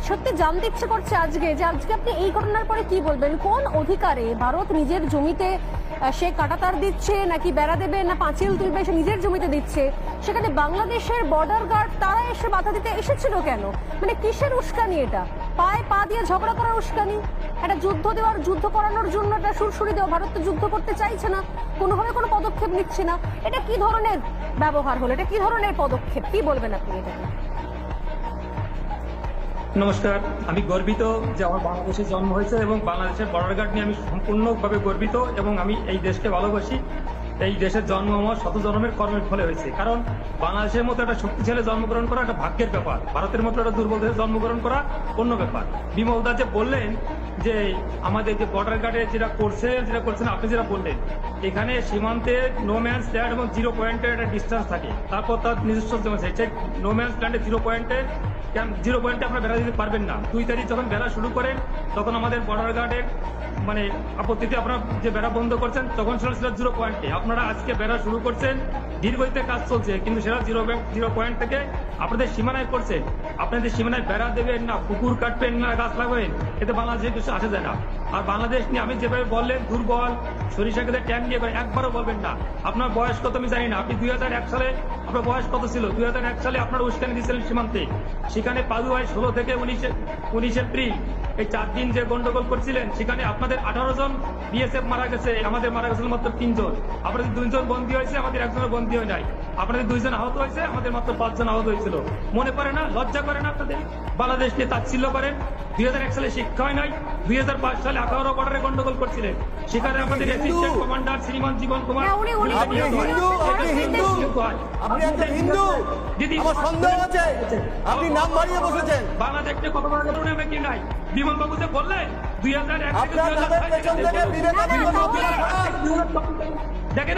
সত্যি জানতে ইচ্ছে করছে আজকে আপনি এই ঘটনার পরে কি বলবেন? কোন অধিকারে ভারত নিজের জমিতে সে কাঁটাতার দিচ্ছে, নাকি বেড়া দেবে, না পাঁচিল তুলবে, সে নিজের জমিতে দিচ্ছে, সেখানে বাংলাদেশের বর্ডার গার্ড তারা এসে বাধা দিতে এসেছিল কেন? মানে কিসের উস্কানি এটা? পায়ে পা দিয়ে ঝগড়া করার উস্কানি? একটা যুদ্ধ করানোর জন্য একটা সুরসুরি দেওয়া? ভারত তো যুদ্ধ করতে চাইছে না, কোনোভাবে কোনো পদক্ষেপ নিচ্ছে না। এটা কি ধরনের ব্যবহার হলো? এটা কি ধরনের পদক্ষেপ? কি বলবেন আপনি এটাকে? নমস্কার, আমি গর্বিত যে আমার বাংলাদেশে জন্ম হয়েছে এবং বাংলাদেশের বর্ডার গার্ড নিয়ে আমি সম্পূর্ণভাবে গর্বিত এবং আমি এই দেশকে ভালোবাসি। এই দেশের জন্ম আমার শত জন্মের কর্মের ফলে হয়েছে, কারণ বাংলাদেশের মতো একটা শক্তিশালী জন্মগ্রহণ করা একটা ভাগ্যের ব্যাপার, ভারতের মতো একটা দুর্বল দেশে জন্মগ্রহণ করা অন্য ব্যাপার। বিমল দা যে বললেন যে আমাদের যে বর্ডার গার্ডে যেটা করছেন আপনি যেটা বললেন, এখানে সীমান্তে নো ম্যানস ল্যান্ড এবং 0 পয়েন্টের একটা ডিস্টেন্স থাকে, তারপর তার নিজস্ব জমি আছে। সেই নো ম্যানস ল্যান্ডে 0 পয়েন্টে আপনারা বেড়া দিতে পারবেন না। 2 তারিখ যখন বেড়া শুরু করেন তখন আমাদের বর্ডার গার্ডের মানে আপত্তিতে আপনারা যে বেড়া বন্ধ করছেন তখন ছিল 0 পয়েন্টে। আপনারা আজকে বেড়া শুরু করছেন, দীর্ঘতে কাজ চলছে, কিন্তু সেটা 0 পয়েন্ট থেকে আপনাদের সীমানায় করছেন। আপনাদের সীমানায় বেড়া দেবেন না, পুকুর কাটবেন না, গাছ লাগাবেন, এতে বাংলাদেশে কিছু আসে যায় না। আর বাংলাদেশ নিয়ে আমি যেভাবে বললেন দুর্বল, সরিষা খেতে ট্যাঙ্ক নিয়ে একবারও বলবেন না। আপনার বয়স কত আমি জানি না, আপনি 2001 সালে আপনার বয়স কত ছিল? 2001 সালে আপনারা উস্কানি দিয়েছিলেন সীমান্তে, সেখানে পালুয়ায় 16 থেকে 19 এপ্রিল এই 4 দিন যে গন্ডগোল করছিলেন, সেখানে আপনাদের 18 জন বিএসএফ মারা গেছে, আমাদের মারা গেছিল মাত্র 3 জন। আপনাদের 2 জন বন্দী হয়েছে, আমাদের 1 জনের বন্দী হয় নাই। আপনাদের 2 জন আহত হয়েছে, আমাদের মাত্র 5 জন আহত হয়েছিল। মনে পড়ে না? লজ্জা করে না আপনাদের? বাংলাদেশ নিয়ে তাচ্ছিল্য করেন। 2001 সালে শিক্ষা হয় নাই, 2005 সালে 18 বর্ডারে গন্ডগোল করছিলেন, সেখানে আমাদের অ্যাসিস্ট্যান্ট কমান্ডার শ্রীমান জীবন কুমার আপনি নাম বাড়িয়ে বসেছেন। বাংলাদেশ নিয়ে কত বড় কি নাই? বিমল বাবু যে বললেন 2001 থেকে 2005 দেখেন